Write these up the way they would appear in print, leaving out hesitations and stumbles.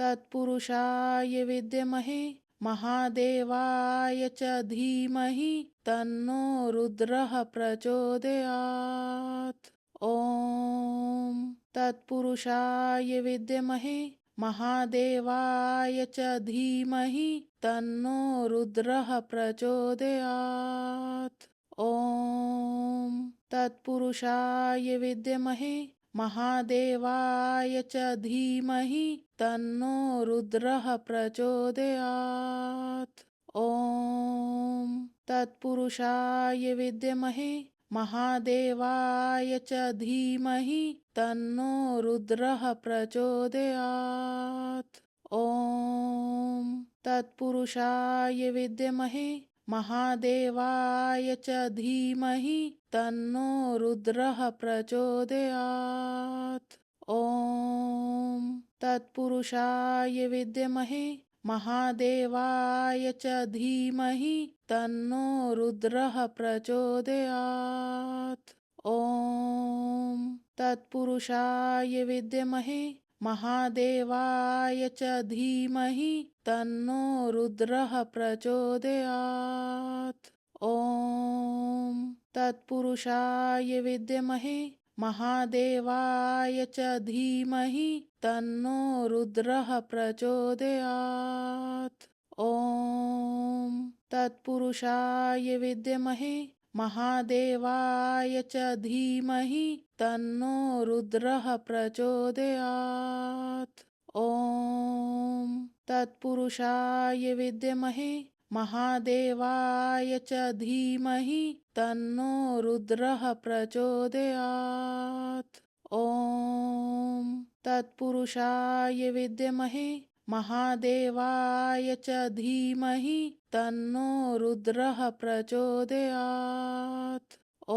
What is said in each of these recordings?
तत्पुरुषाय विद्महे महादेवाय च धीमहि तन्नो रुद्रः प्रचोदयात्। ॐ तत्पुरुषाय विद्महे महादेवाय च धीमहि तन्नो रुद्रः प्रचोदयात्। ॐ तत्पुरुषाय विद्महे महादेवाय च धीमहि तन्नो रुद्रः प्रचोदयात्। ॐ तत्पुरुषाय विद्महे महादेवाय च धीमहि तन्नो रुद्रः प्रचोदयात्। ॐ तत्पुरुषाय विद्महे महादेवाय च धीमहि तन्नो रुद्रः प्रचोदयात्। ॐ तत्पुरुषाय विद्महे महादेवाय च धीमहि तन्नो रुद्रः प्रचोदयात्। ॐ तत्पुरुषाय विद्महे महादेवाय च धीमहि तन्नो रुद्रः प्रचोदयात्। ॐ तत्पुरुषाय विद्महे महादेवाय च धीमहि तन्नो रुद्रः प्रचोदयात्। ॐ तत्पुरुषाय विद्महे महादेवाय च धीमहि तन्नो रुद्रः प्रचोदयात्। ॐ तत्पुरुषाय विद्महे महादेवाय च धीमहि तन्नो रुद्रः प्रचोदयात्। ॐ तत्पुरुषाय विद्महे महादेवाय च धीमहि तन्नो रुद्रः प्रचोदयात्। ॐ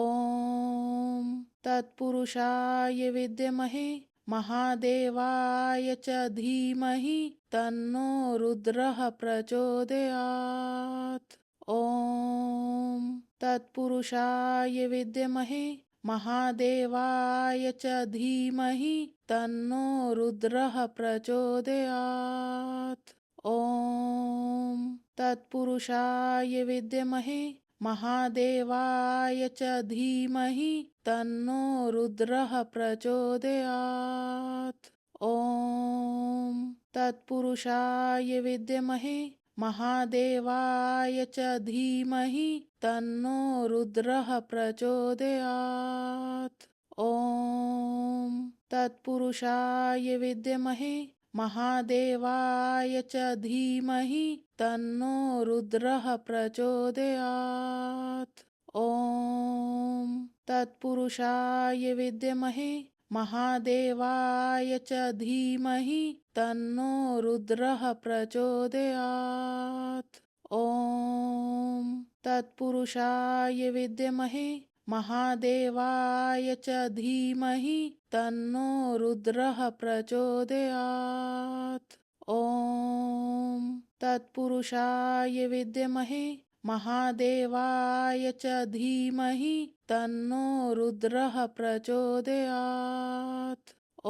तत्पुरुषाय विद्महे महादेवाय च धीमहि तन्नो रुद्रः प्रचोदयात्। ॐ तत्पुरुषाय विद्महे महादेवाय च धीमहि तन्नो रुद्रः प्रचोदयात्। ॐ तत्पुरुषाय विद्महे महादेवाय च धीमहि तन्नो रुद्रः प्रचोदयात्। ॐ तत्पुरुषाय विद्महे महादेवाय च धीमहि तन्नो रुद्रः प्रचोदयात्। ॐ तत्पुरुषाय विद्महे महादेवाय च धीमहि तन्नो रुद्रः प्रचोदयात्। ॐ तत्पुरुषाय विद्महे महादेवाय च धीमहि तन्नो रुद्रः प्रचोदयात्। ॐ तत्पुरुषाय विद्महे महादेवाय च धीमहि तन्नो रुद्रः प्रचोदयात्। ॐ तत्पुरुषाय विद्महे महादेवाय च धीमहि तन्नो रुद्रः प्रचोदयात्। ॐ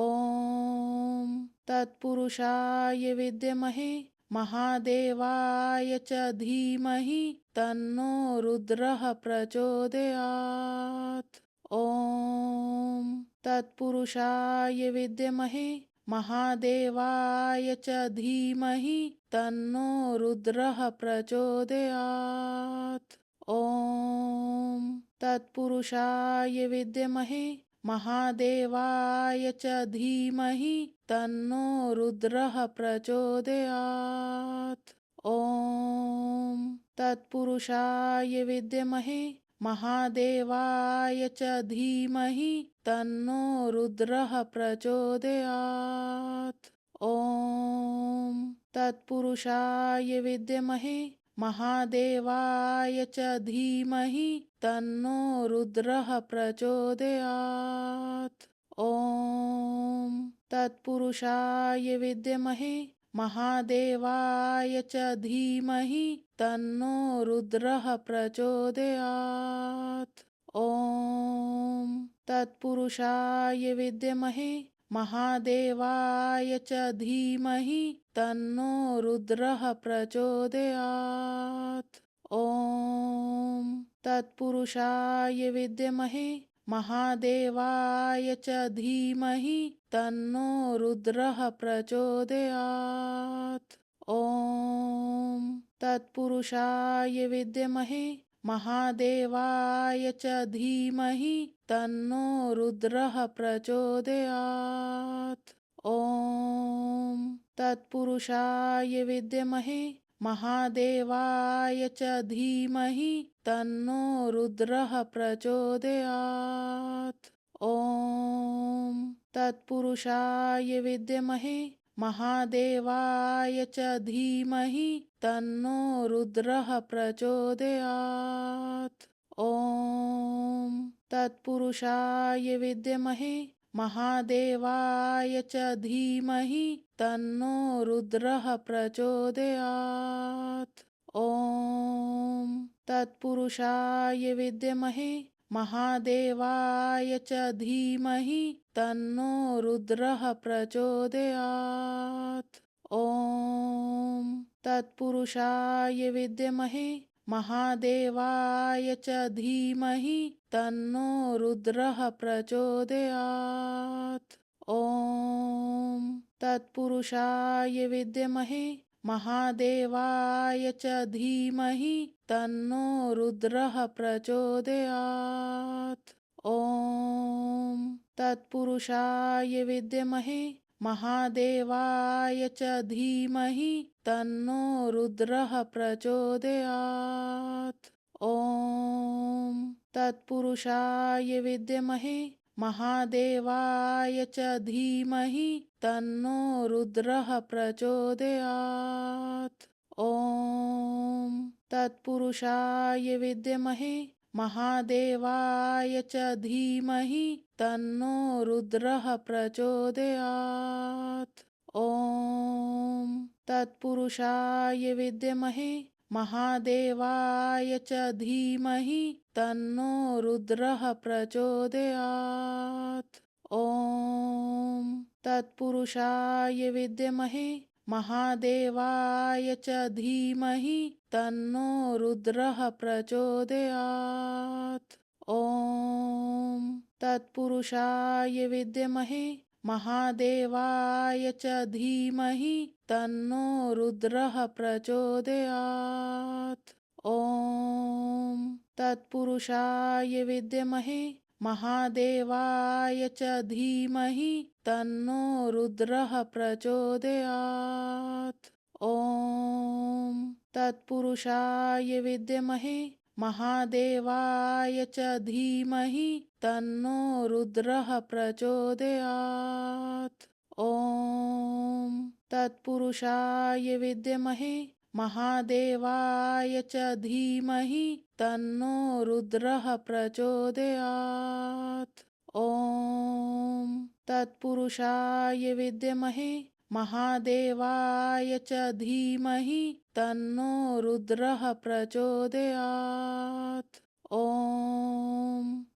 तत्पुरुषाय विद्महे महादेवाय च धीमहि तन्नो रुद्रः प्रचोदयात्। ॐ तत्पुरुषाय विद्महे महादेवाय च धीमहि तन्नो रुद्रः प्रचोदयात्। ॐ तत्पुरुषाय विद्महे महादेवाय च धीमहि तन्नो रुद्रः प्रचोदयात्। ॐ तत्पुरुषाय विद्महे महादेवाय च धीमहि तन्नो रुद्रः प्रचोदयात्। ॐ तत्पुरुषाय विद्महे महादेवाय च धीमहि तन्नो रुद्रः प्रचोदयात्। ॐ तत्पुरुषाय विद्महे महादेवाय च धीमहि तन्नो रुद्रः प्रचोदयात्। ॐ तत्पुरुषाय विद्महे महादेवाय च धीमहि तन्नो रुद्रः प्रचोदयात्। ॐ तत्पुरुषाय विद्महे महादेवाय च धीमहि तन्नो रुद्रः प्रचोदयात्। ॐ तत्पुरुषाय विद्महे महादेवाय च धीमहि तन्नो रुद्रः प्रचोदयात्। ॐ तत्पुरुषाय विद्महे महादेवाय च धीमहि तन्नो रुद्रः प्रचोदयात्। ॐ तत्पुरुषाय विद्महे महादेवाय च धीमहि तन्नो रुद्रः प्रचोदयात्। ॐ तत्पुरुषाय विद्महे महादेवाय च धीमहि तन्नो रुद्रः प्रचोदयात्। ॐ तत्पुरुषाय विद्महे महादेवाय च धीमहि तन्नो रुद्रः प्रचोदयात्। ॐ तत्पुरुषाय विद्महे महादेवाय च धीमहि तन्नो रुद्रः प्रचोदयात्। ॐ तत्पुरुषाय विद्महे महादेवाय च धीमहि तन्नो रुद्रः प्रचोदयात्। ॐ तत्पुरुषाय विद्महे महादेवाय च धीमहि तन्नो रुद्रः प्रचोदयात्। ॐ तत्पुरुषाय विद्महे महादेवाय च धीमहि तन्नो रुद्रः प्रचोदयात्। ॐ तत्पुरुषाय विद्महे महादेवाय च धीमहि तन्नो रुद्रः प्रचोदयात्। ॐ तत्पुरुषाय विद्महे महादेवाय च धीमहि तन्नो रुद्रः प्रचोदयात्। ॐ तत्पुरुषाय विद्महे महादेवाय च धीमहि तन्नो रुद्रः प्रचोदयात्। ॐ तत्पुरुषाय विद्महे महादेवाय च धीमहि तन्नो रुद्रः प्रचोदयात्। ॐ तत्पुरुषाय विद्महे महादेवाय च धीमहि तन्नो रुद्रः प्रचोदयात्। ॐ तत्पुरुषाय विद्महे महादेवाय च धीमहि तन्नो रुद्रः प्रचोदयात्। ॐ तत्पुरुषाय विद्महे महादेवाय च धीमहि तन्नो रुद्रः प्रचोदयात्। ॐ तत्पुरुषाय विद्महे महादेवाय च धीमहि तन्नो रुद्रः प्रचोदयात्। ॐ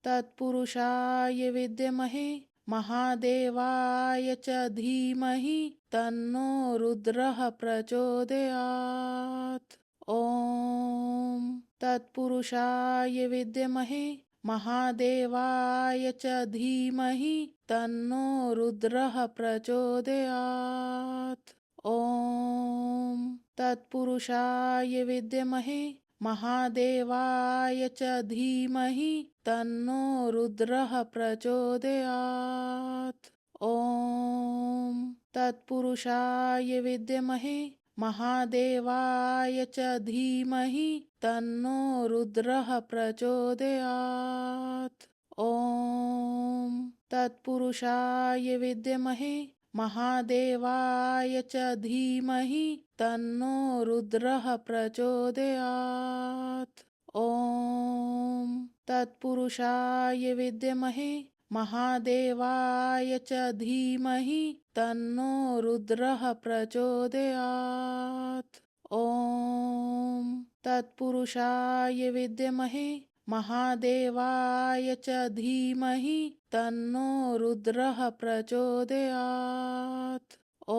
तत्पुरुषाय विद्महे महादेवाय च धीमहि तन्नो रुद्रः प्रचोदयात्। ॐ तत्पुरुषाय विद्महे महादेवाय च धीमहि तन्नो रुद्रः प्रचोदयात्। ॐ तत्पुरुषाय विद्महे महादेवाय च धीमहि तन्नो रुद्रः प्रचोदयात्। ॐ तत्पुरुषाय विद्महे महादेवाय च धीमहि तन्नो रुद्रः प्रचोदयात्। ॐ तत्पुरुषाय विद्महे महादेवाय च धीमहि तन्नो रुद्रः प्रचोदयात्। ॐ तत्पुरुषाय विद्महे महादेवाय च धीमहि तन्नो रुद्रः प्रचोदयात्। ॐ तत्पुरुषाय विद्महे महादेवाय च धीमहि तन्नो रुद्रः प्रचोदयात्। ॐ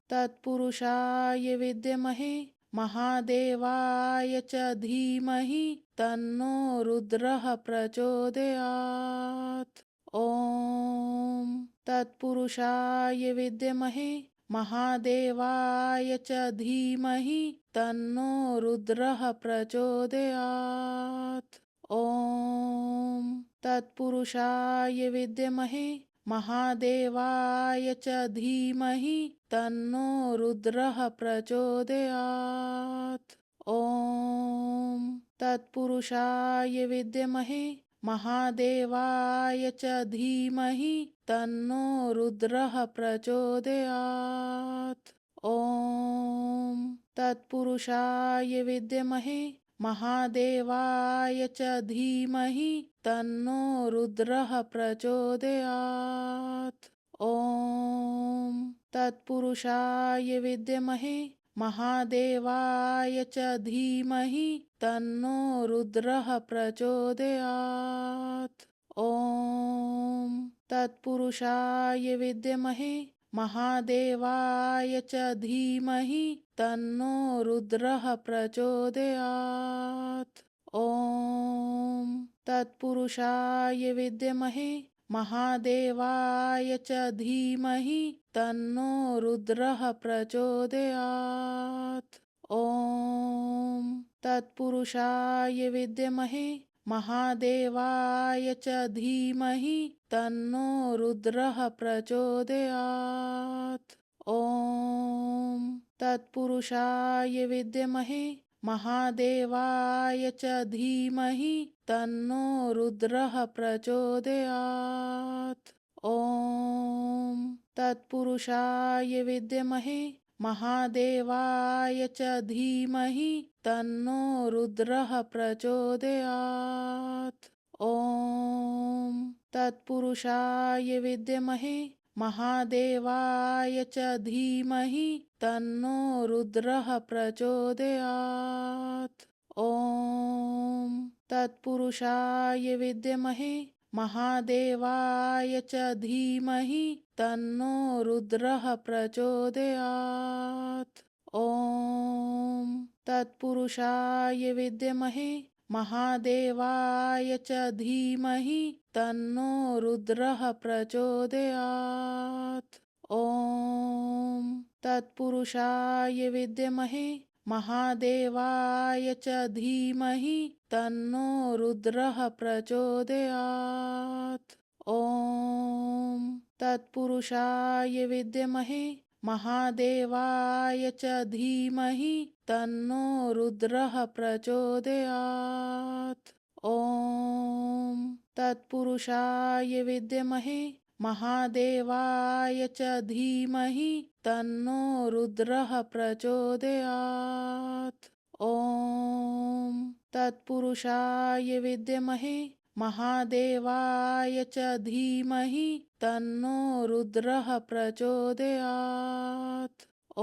तत्पुरुषाय विद्महे महादेवाय च धीमहि तन्नो रुद्रः प्रचोदयात्। ॐ तत्पुरुषाय विद्महे महादेवाय च धीमहि तन्नो रुद्रः प्रचोदयात्। ॐ तत्पुरुषाय विद्महे महादेवाय च धीमहि तन्नो रुद्रः प्रचोदयात्। ॐ तत्पुरुषाय विद्महे महादेवाय च धीमहि तन्नो रुद्रः प्रचोदयात्। ॐ तत्पुरुषाय विद्महे महादेवाय च धीमहि तन्नो रुद्रः प्रचोदयात्। ॐ तत्पुरुषाय विद्महे महादेवाय च धीमहि तन्नो रुद्रः प्रचोदयात्। ॐ तत्पुरुषाय विद्महे महादेवाय च धीमहि तन्नो रुद्रः प्रचोदयात्। ॐ तत्पुरुषाय विद्महे महादेवाय च धीमहि तन्नो रुद्रः प्रचोदयात्। ॐ तत्पुरुषाय विद्महे महादेवाय च धीमहि तन्नो रुद्रः प्रचोदयात्। ॐ तत्पुरुषाय विद्महे महादेवाय च धीमहि तन्नो रुद्रः प्रचोदयात्। ॐ तत्पुरुषाय विद्महे महादेवाय च धीमहि तन्नो रुद्रः प्रचोदयात्। ॐ तत्पुरुषाय विद्महे महादेवाय च धीमहि तन्नो रुद्रः प्रचोदयात्। ॐ तत्पुरुषाय विद्महे महादेवाय च धीमहि तन्नो रुद्रः प्रचोदयात्। ॐ तत्पुरुषाय विद्महे महादेवाय च धीमहि तन्नो रुद्रः प्रचोदयात्। ॐ तत्पुरुषाय विद्महे महादेवाय च धीमहि तन्नो रुद्रः प्रचोदयात्। ॐ तत्पुरुषाय विद्महे महादेवाय च धीमहि तन्नो रुद्रः प्रचोदयात्। ॐ तत्पुरुषाय विद्महे महादेवाय च धीमहि तन्नो रुद्रः प्रचोदयात्। ॐ तत्पुरुषाय विद्महे महादेवाय च धीमहि तन्नो रुद्रः प्रचोदयात्। ॐ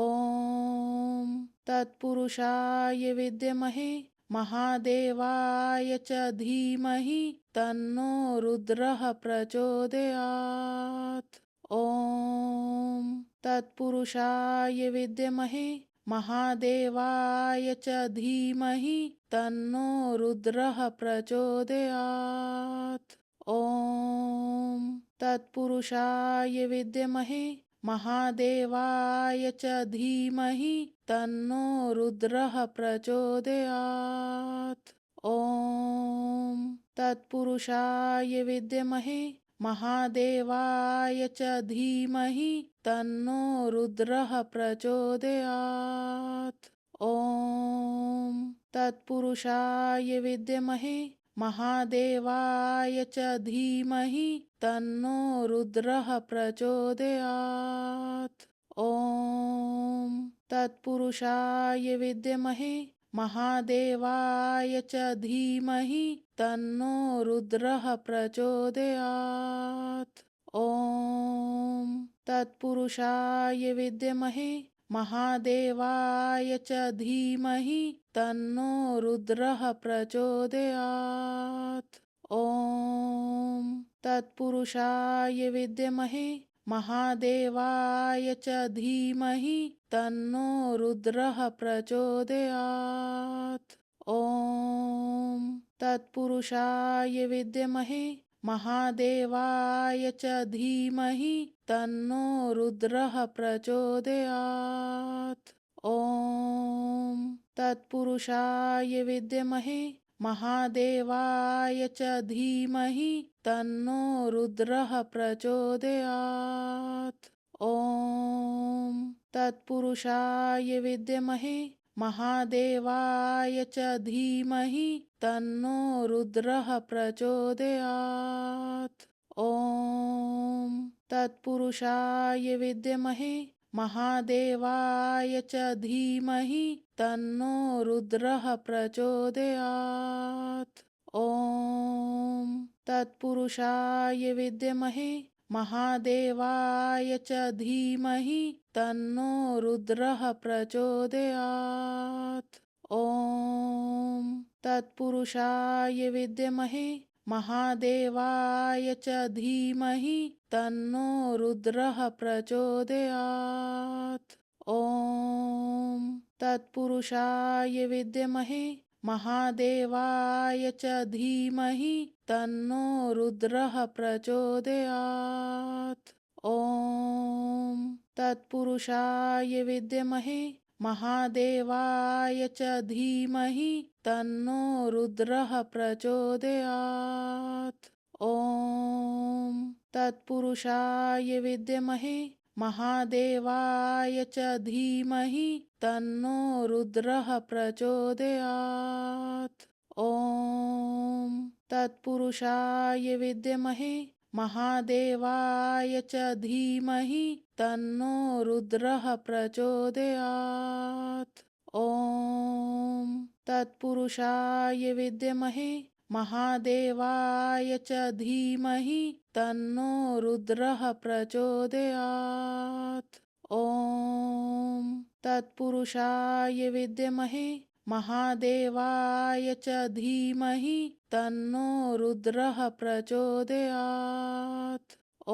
तत्पुरुषाय विद्महे महादेवाय च धीमहि तन्नो रुद्रः प्रचोदयात्। ॐ तत्पुरुषाय विद्महे महादेवाय च धीमहि तन्नो रुद्रः प्रचोदयात्। ॐ तत्पुरुषाय विद्महे महादेवाय च धीमहि तन्नो रुद्रः प्रचोदयात्। ॐ तत्पुरुषाय विद्महे महादेवाय च धीमहि तन्नो रुद्रः प्रचोदयात्। ॐ तत्पुरुषाय विद्महे महादेवाय च धीमहि तन्नो रुद्रः प्रचोदयात्। ॐ तत्पुरुषाय विद्महे महादेवाय च धीमहि तन्नो रुद्रः प्रचोदयात्। ॐ तत्पुरुषाय विद्महे महादेवाय च धीमहि तन्नो रुद्रः प्रचोदयात्। ॐ तत्पुरुषाय विद्महे महादेवाय च धीमहि तन्नो रुद्रः प्रचोदयात्। ॐ तत्पुरुषाय विद्महे महादेवाय च धीमहि तन्नो रुद्रः प्रचोदयात्। ॐ तत्पुरुषाय विद्महे महादेवाय च धीमहि तन्नो रुद्रः प्रचोदयात्। ॐ तत्पुरुषाय विद्महे महादेवाय च धीमहि तन्नो रुद्रः प्रचोदयात्। ॐ तत्पुरुषाय विद्महे महादेवाय च धीमहि तन्नो रुद्रः प्रचोदयात्। ॐ तत्पुरुषाय विद्महे महादेवाय च धीमहि तन्नो रुद्रः प्रचोदयात्। ॐ तत्पुरुषाय विद्महे महादेवाय च धीमहि तन्नो रुद्रः प्रचोदयात्। ॐ तत्पुरुषाय विद्महे महादेवाय च धीमहि तन्नो रुद्रः प्रचोदयात्। ॐ तत्पुरुषाय विद्महे महादेवाय च धीमहि तन्नो रुद्रः प्रचोदयात्। ॐ तत्पुरुषाय विद्महे महादेवाय च धीमहि तन्नो रुद्रः प्रचोदयात्। ॐ तत्पुरुषाय विद्महे महादेवाय च धीमहि तन्नो रुद्रः प्रचोदयात्। ॐ तत्पुरुषाय विद्महे महादेवाय च धीमहि तन्नो रुद्रः प्रचोदयात्। ॐ तत्पुरुषाय विद्महे महादेवाय च धीमहि तन्नो रुद्रः प्रचोदयात्। ॐ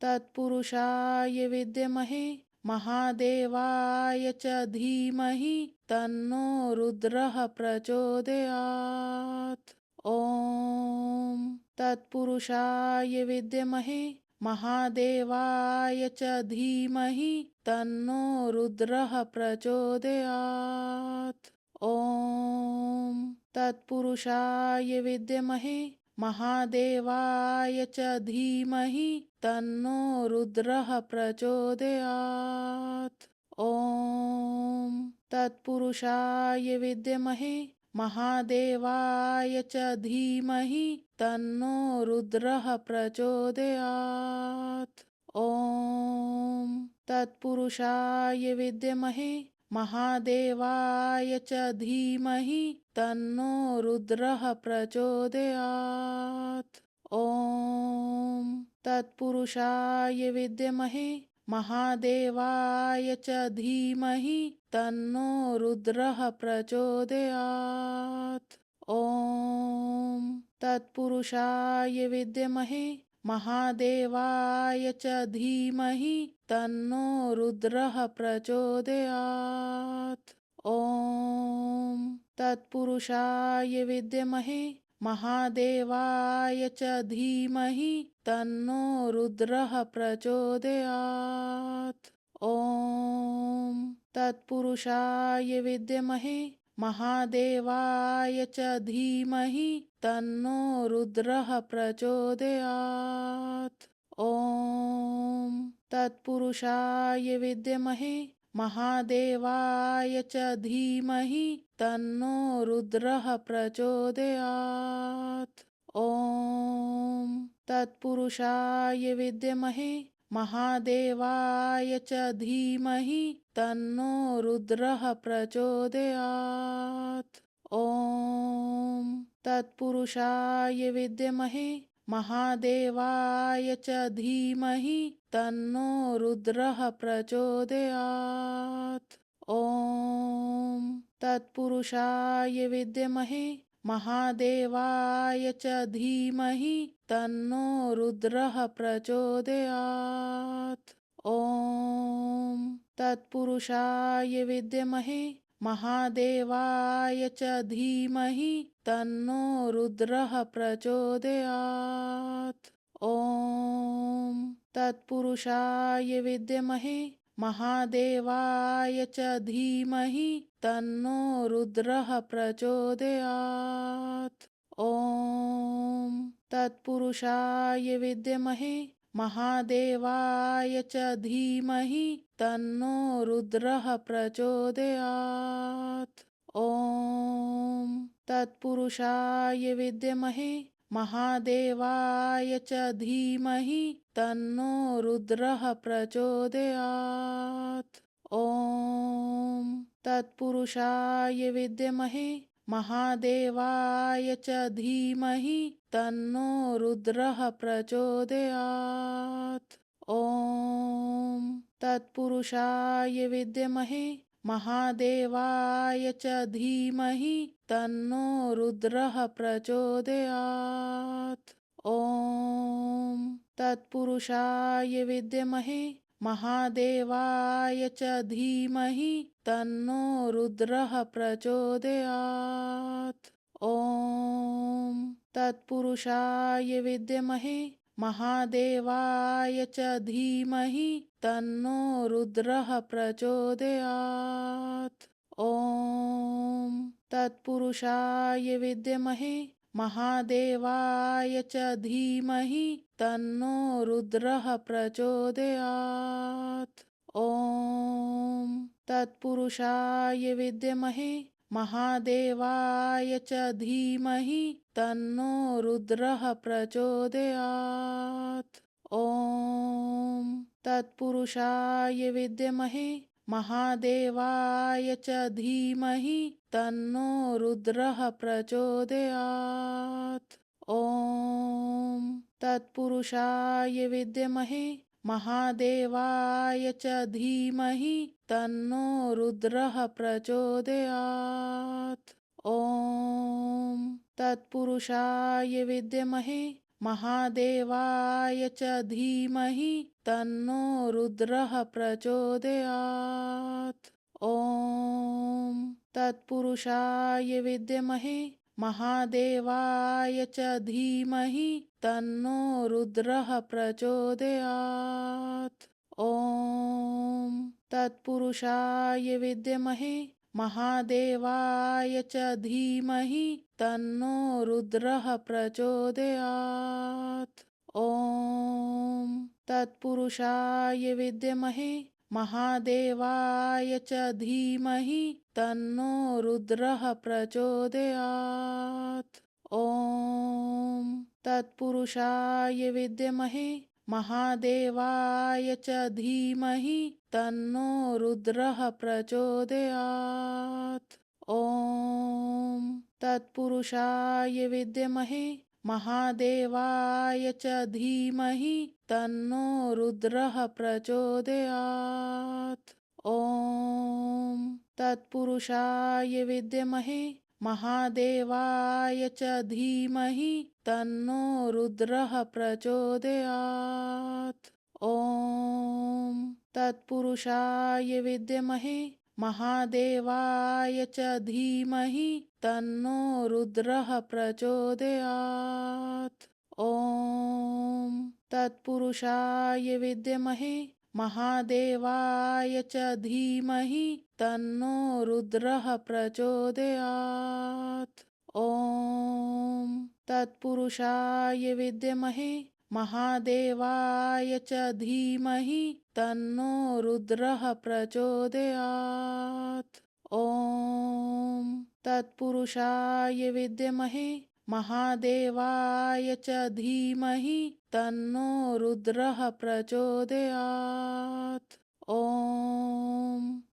तत्पुरुषाय विद्महे महादेवाय च धीमहि तन्नो रुद्रः प्रचोदयात्। ॐ तत्पुरुषाय विद्महे महादेवाय च धीमहि तन्नो रुद्रः प्रचोदयात्। ॐ तत्पुरुषाय विद्महे महादेवाय च धीमहि तन्नो रुद्रः प्रचोदयात्। ॐ तत्पुरुषाय विद्महे महादेवाय च धीमहि तन्नो रुद्रः प्रचोदयात्। ॐ तत्पुरुषाय विद्महे महादेवाय च धीमहि तन्नो रुद्रः प्रचोदयात्। ॐ तत्पुरुषाय विद्महे महादेवाय च धीमहि तन्नो रुद्रः प्रचोदयात्। ॐ तत्पुरुषाय विद्महे महादेवाय च धीमहि तन्नो रुद्रः प्रचोदयात्। ॐ तत्पुरुषाय विद्महे महादेवाय च धीमहि तन्नो रुद्रः प्रचोदयात्। ॐ तत्पुरुषाय विद्महे महादेवाय च धीमहि तन्नो रुद्रः प्रचोदयात्। ॐ तत्पुरुषाय विद्महे महादेवाय च धीमहि तन्नो रुद्रः प्रचोदयात्। ॐ तत्पुरुषाय विद्महे महादेवाय च धीमहि तन्नो रुद्रः प्रचोदयात्। ॐ तत्पुरुषाय विद्महे महादेवाय च धीमहि तन्नो रुद्रः प्रचोदयात्। ॐ तत्पुरुषाय विद्महे महादेवाय च धीमहि तन्नो रुद्रः प्रचोदयात्। ॐ तत्पुरुषाय विद्महे महादेवाय च धीमहि तन्नो रुद्रः प्रचोदयात्। ॐ तत्पुरुषाय विद्महे महादेवाय च धीमहि तन्नो रुद्रः प्रचोदयात्। ॐ तत्पुरुषाय विद्महे महादेवाय च धीमहि तन्नो रुद्रः प्रचोदयात्। ॐ तत्पुरुषाय विद्महे महादेवाय च धीमहि तन्नो रुद्रः प्रचोदयात्। ॐ तत्पुरुषाय विद्महे महादेवाय च धीमहि तन्नो रुद्रः प्रचोदयात्। ॐ तत्पुरुषाय विद्महे महादेवाय च धीमहि तन्नो रुद्रः प्रचोदयात्। ॐ तत्पुरुषाय विद्महे महादेवाय च धीमहि तन्नो रुद्रः प्रचोदयात्। ॐ तत्पुरुषाय विद्महे महादेवाय च धीमहि तन्नो रुद्रः प्रचोदयात्। ॐ तत्पुरुषाय विद्महे महादेवाय च धीमहि तन्नो रुद्रः प्रचोदयात्। ॐ तत्पुरुषाय विद्महे महादेवाय च धीमहि तन्नो रुद्रः प्रचोदयात्। ॐ तत्पुरुषाय विद्महे महादेवाय च धीमहि तन्नो रुद्रः प्रचोदयात्। ॐ तत्पुरुषाय विद्महे महादेवाय च धीमहि तन्नो रुद्रः प्रचोदयात्। ॐ तत्पुरुषाय विद्महे महादेवाय च धीमहि तन्नो रुद्रः प्रचोदयात्। ॐ तत्पुरुषाय विद्महे महादेवाय च धीमहि तन्नो रुद्रः प्रचोदयात्। ॐ तत्पुरुषाय विद्महे महादेवाय च धीमहि तन्नो रुद्रः प्रचोदयात्। ॐ तत्पुरुषाय विद्महे महादेवाय च धीमहि तन्नो रुद्रः प्रचोदयात्। ॐ तत्पुरुषाय विद्महे महादेवाय च धीमहि तन्नो रुद्रः प्रचोदयात्। ॐ तत्पुरुषाय विद्महे महादेवाय च धीमहि तन्नो रुद्रः प्रचोदयात्। ॐ तत्पुरुषाय विद्महे महादेवाय च धीमहि तन्नो रुद्रः प्रचोदयात्। ॐ तत्पुरुषाय विद्महे महादेवाय च धीमहि तन्नो रुद्रः प्रचोदयात्। ॐ तत्पुरुषाय विद्महे महादेवाय च धीमहि तन्नो रुद्रः प्रचोदयात्। ॐ तत्पुरुषाय विद्महे महादेवाय च धीमहि तन्नो रुद्रः प्रचोदयात्। ॐ तत्पुरुषाय विद्महे महादेवाय च धीमहि तन्नो रुद्रः प्रचोदयात्। ॐ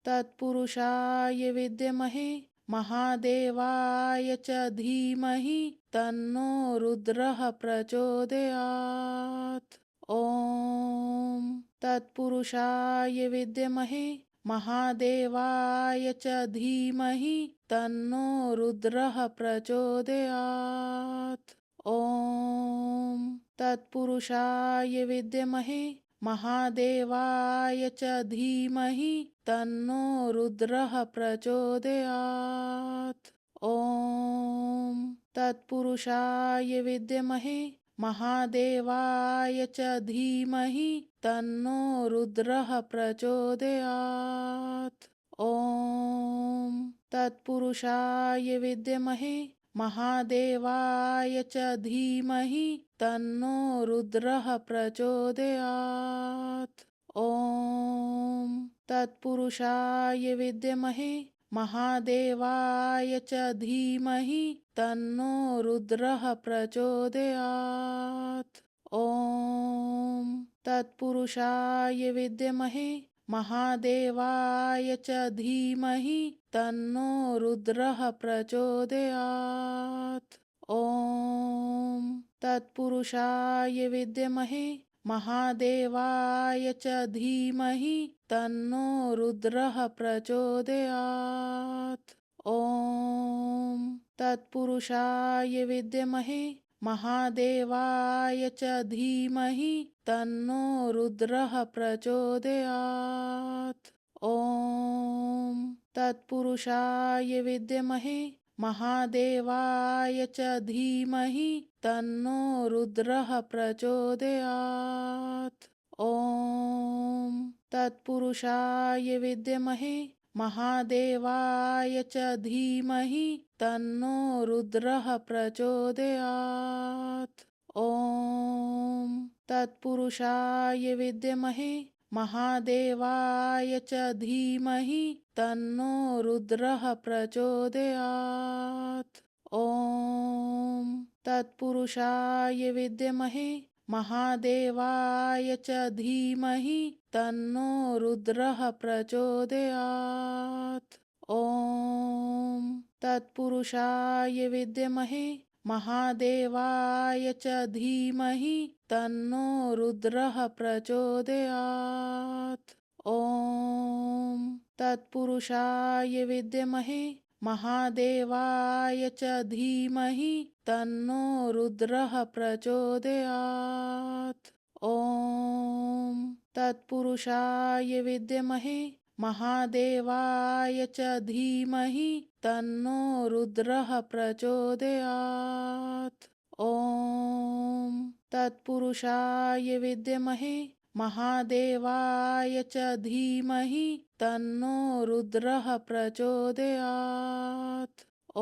तत्पुरुषाय विद्महे महादेवाय च धीमहि तन्नो रुद्रः प्रचोदयात्। ॐ तत्पुरुषाय विद्महे महादेवाय च धीमहि तन्नो रुद्रः प्रचोदयात्। ॐ तत्पुरुषाय विद्महे महादेवाय च धीमहि तन्नो रुद्रः प्रचोदयात्। ॐ तत्पुरुषाय विद्महे महादेवाय च धीमहि तन्नो रुद्रः प्रचोदयात्। ॐ तत्पुरुषाय विद्महे महादेवाय च धीमहि तन्नो रुद्रः प्रचोदयात्। ॐ तत्पुरुषाय विद्महे महादेवाय च धीमहि तन्नो रुद्रः प्रचोदयात्। ॐ तत्पुरुषाय विद्महे महादेवाय च धीमहि तन्नो रुद्रः प्रचोदयात्। ॐ तत्पुरुषाय विद्महे महादेवाय च धीमहि तन्नो रुद्रः प्रचोदयात्। ॐ तत्पुरुषाय विद्महे महादेवाय च धीमहि तन्नो रुद्रः प्रचोदयात्। ॐ तत्पुरुषाय विद्महे महादेवाय च धीमहि तन्नो रुद्रः प्रचोदयात्। ॐ तत्पुरुषाय विद्महे महादेवाय च धीमहि तन्नो रुद्रः प्रचोदयात्। ॐ तत्पुरुषाय विद्महे महादेवाय च धीमहि तन्नो रुद्रः प्रचोदयात्। ॐ तत्पुरुषाय विद्महे महादेवाय च धीमहि तन्नो रुद्रः प्रचोदयात्। ॐ तत्पुरुषाय विद्महे महादेवाय च धीमहि तन्नो रुद्रः प्रचोदयात्। ॐ तत्पुरुषाय विद्महे महादेवाय च धीमहि तन्नो रुद्रः प्रचोदयात्। ॐ तत्पुरुषाय विद्महे महादेवाय च धीमहि तन्नो रुद्रः प्रचोदयात्। ॐ तत्पुरुषाय विद्महे महादेवाय च धीमहि तन्नो रुद्रः प्रचोदयात्। ॐ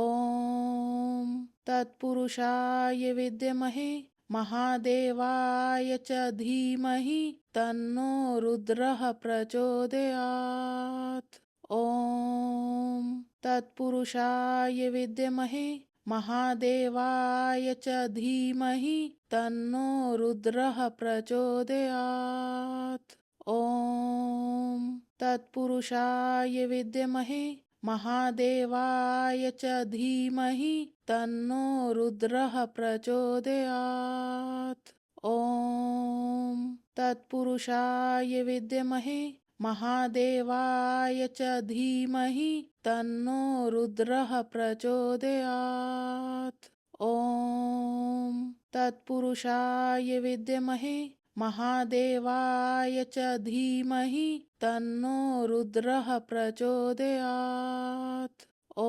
तत्पुरुषाय विद्महे महादेवाय च धीमहि तन्नो रुद्रः प्रचोदयात्। ॐ तत्पुरुषाय विद्महे महादेवाय च धीमहि तन्नो रुद्रः प्रचोदयात्। ॐ तत्पुरुषाय विद्महे महादेवाय च धीमहि तन्नो रुद्रः प्रचोदयात्। ॐ तत्पुरुषाय विद्महे महादेवाय च धीमहि तन्नो रुद्रः प्रचोदयात्। ॐ तत्पुरुषाय विद्महे महादेवाय च धीमहि तन्नो रुद्रः प्रचोदयात्। ॐ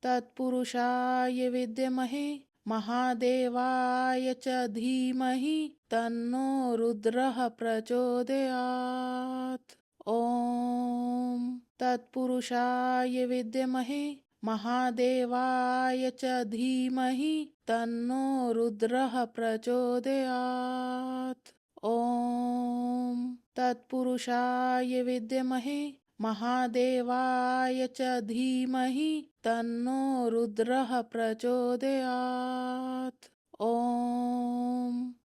तत्पुरुषाय विद्महे महादेवाय च धीमहि तन्नो रुद्रः प्रचोदयात्। ॐ तत्पुरुषाय विद्महे महादेवाय च धीमहि तन्नो रुद्रः प्रचोदयात्। ॐ तत्पुरुषाय विद्महे महादेवाय च धीमहि तन्नो रुद्रः प्रचोदयात्। ॐ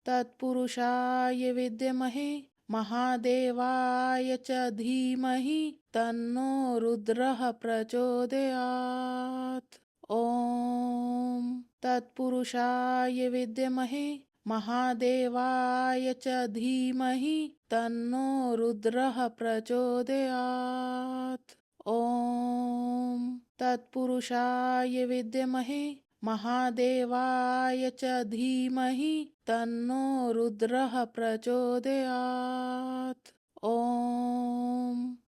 तत्पुरुषाय विद्महे महादेवाय च धीमहि तन्नो रुद्रः प्रचोदयात्। ॐ तत्पुरुषाय विद्महे महादेवाय च धीमहि तन्नो रुद्रः प्रचोदयात्। ॐ तत्पुरुषाय विद्महे महादेवाय च धीमहि तन्नो रुद्रः प्रचोदयात्। ॐ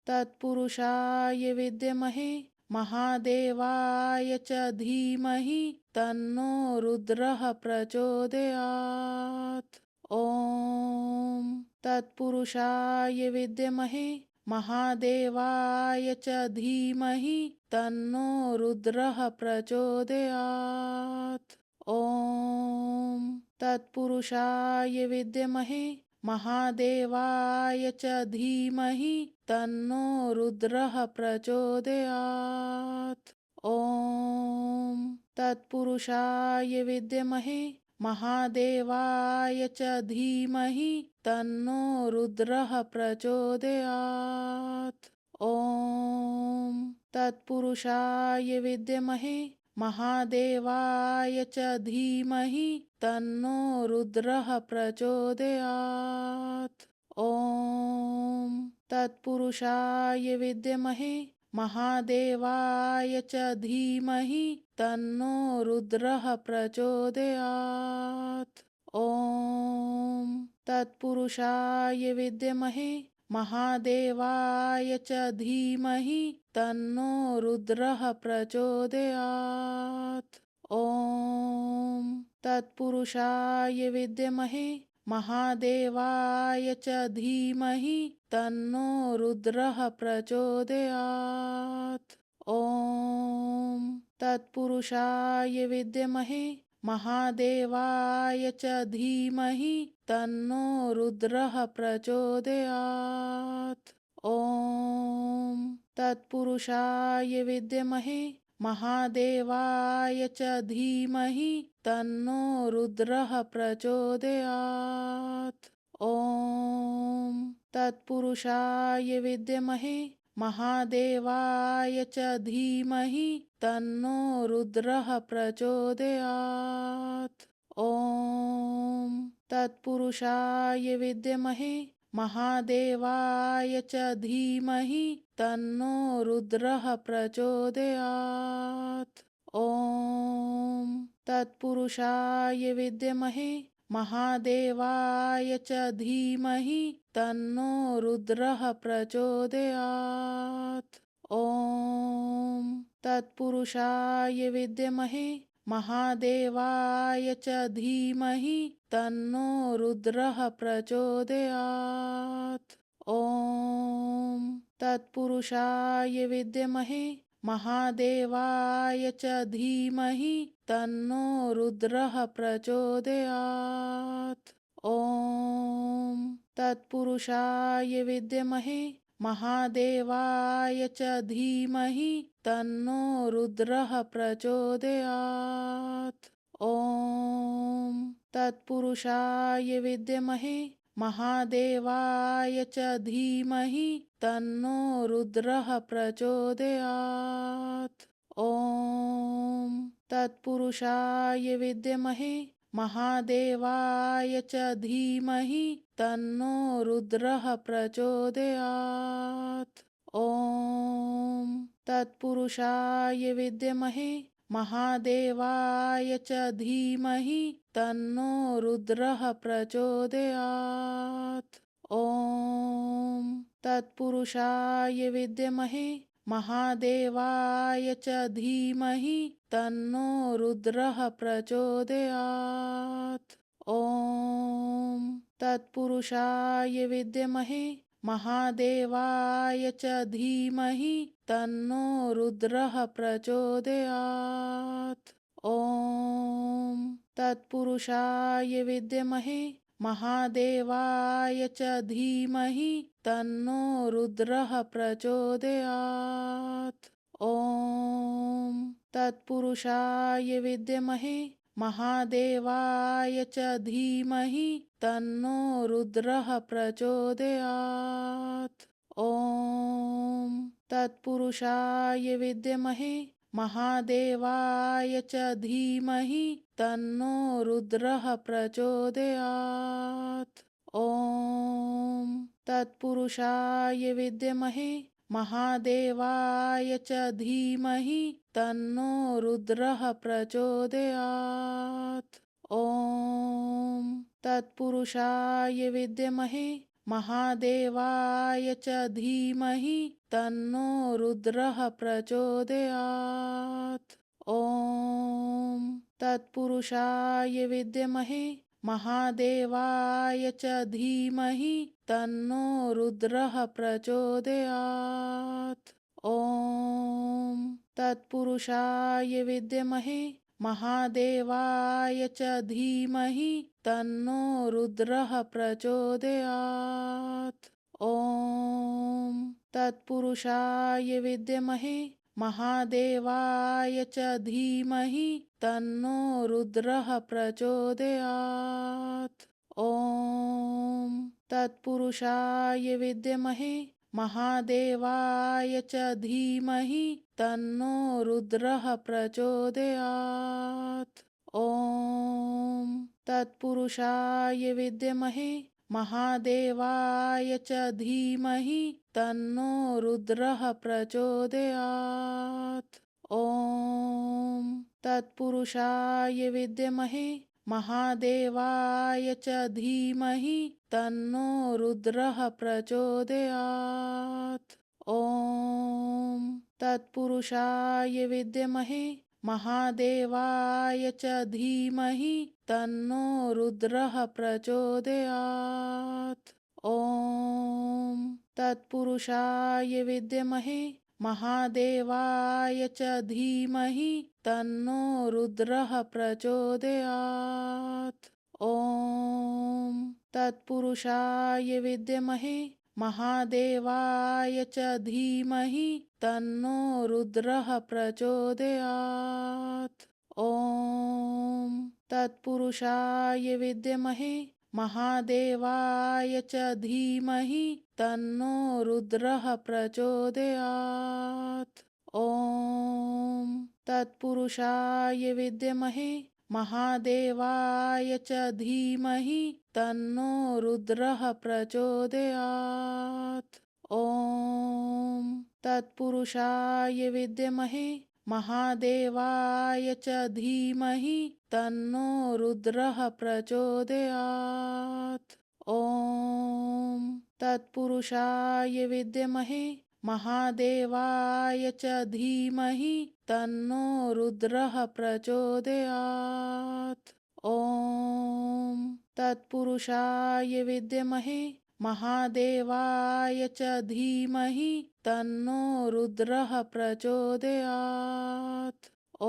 तत्पुरुषाय विद्महे महादेवाय च धीमहि तन्नो रुद्रः प्रचोदयात्। ॐ तत्पुरुषाय विद्महे महादेवाय च धीमहि तन्नो रुद्रः प्रचोदयात्। ॐ तत्पुरुषाय विद्महे महादेवाय च धीमहि तन्नो रुद्रः प्रचोदयात्। ॐ तत्पुरुषाय विद्महे महादेवाय च धीमहि तन्नो रुद्रः प्रचोदयात्। ॐ तत्पुरुषाय विद्महे महादेवाय च धीमहि तन्नो रुद्रः प्रचोदयात्। ॐ तत्पुरुषाय विद्महे महादेवाय च धीमहि तन्नो रुद्रः प्रचोदयात्। ॐ तत्पुरुषाय विद्महे महादेवाय च धीमहि तन्नो रुद्रः प्रचोदयात्। ॐ तत्पुरुषाय विद्महे महादेवाय च धीमहि तन्नो रुद्रः प्रचोदयात्। ॐ तत्पुरुषाय विद्महे महादेवाय च धीमहि तन्नो रुद्रः प्रचोदयात्। ॐ तत्पुरुषाय विद्महे महादेवाय च धीमहि तन्नो रुद्रः प्रचोदयात्। ॐ तत्पुरुषाय विद्महे महादेवाय च धीमहि तन्नो रुद्रः प्रचोदयात्। ॐ तत्पुरुषाय विद्महे महादेवाय च धीमहि तन्नो रुद्रः प्रचोदयात्। ॐ तत्पुरुषाय विद्महे महादेवाय च धीमहि तन्नो रुद्रः प्रचोदयात्। ॐ तत्पुरुषाय विद्महे महादेवाय च धीमहि तन्नो रुद्रः प्रचोदयात्। ॐ तत्पुरुषाय विद्महे महादेवाय च धीमहि तन्नो रुद्रः प्रचोदयात्। ॐ तत्पुरुषाय विद्महे महादेवाय च धीमहि तन्नो रुद्रः प्रचोदयात्। ॐ तत्पुरुषाय विद्महे महादेवाय च धीमहि तन्नो रुद्रः प्रचोदयात्। ॐ तत्पुरुषाय विद्महे महादेवाय च धीमहि तन्नो रुद्रः प्रचोदयात्। ॐ तत्पुरुषाय विद्महे महादेवाय च धीमहि तन्नो रुद्रः प्रचोदयात्। ॐ तत्पुरुषाय विद्महे महादेवाय च धीमहि तन्नो रुद्रः प्रचोदयात्। ॐ तत्पुरुषाय विद्महे महादेवाय च धीमहि तन्नो रुद्रः प्रचोदयात्। ॐ तत्पुरुषाय विद्महे महादेवाय च धीमहि तन्नो रुद्रः प्रचोदयात्। ॐ तत्पुरुषाय विद्महे महादेवाय च धीमहि तन्नो रुद्रः प्रचोदयात्। ॐ तत्पुरुषाय विद्महे महादेवाय च धीमहि तन्नो रुद्रः प्रचोदयात्। ॐ तत्पुरुषाय विद्महे महादेवाय च धीमहि तन्नो रुद्रः प्रचोदयात्। ॐ तत्पुरुषाय विद्महे महादेवाय च धीमहि तन्नो रुद्रः प्रचोदयात्। ॐ तत्पुरुषाय विद्महे महादेवाय च धीमहि तन्नो रुद्रः प्रचोदयात्। ॐ तत्पुरुषाय विद्महे महादेवाय च धीमहि तन्नो रुद्रः प्रचोदयात्। ॐ तत्पुरुषाय विद्महे महादेवाय च धीमहि तन्नो रुद्रः प्रचोदयात्। ॐ तत्पुरुषाय विद्महे महादेवाय च धीमहि तन्नो रुद्रः प्रचोदयात्। ॐ तत्पुरुषाय विद्महे महादेवाय च धीमहि तन्नो रुद्रः प्रचोदयात्। ॐ तत्पुरुषाय विद्महे महादेवाय च धीमहि तन्नो रुद्रः प्रचोदयात्। ॐ तत्पुरुषाय विद्महे महादेवाय च धीमहि तन्नो रुद्रः प्रचोदयात्। ॐ तत्पुरुषाय विद्महे महादेवाय च धीमहि तन्नो रुद्रः प्रचोदयात्। ॐ तत्पुरुषाय विद्महे महादेवाय च धीमहि तन्नो रुद्रः प्रचोदयात्। ॐ तत्पुरुषाय विद्महे महादेवाय च धीमहि तन्नो रुद्रः प्रचोदयात्। ॐ तत्पुरुषाय विद्महे महादेवाय च धीमहि तन्नो रुद्रः प्रचोदयात्। ॐ तत्पुरुषाय विद्महे महादेवाय च धीमहि तन्नो रुद्रः प्रचोदयात्। ॐ तत्पुरुषाय विद्महे महादेवाय च धीमहि तन्नो रुद्रः प्रचोदयात्। ॐ तत्पुरुषाय विद्महे महादेवाय च धीमहि तन्नो रुद्रः प्रचोदयात्। ॐ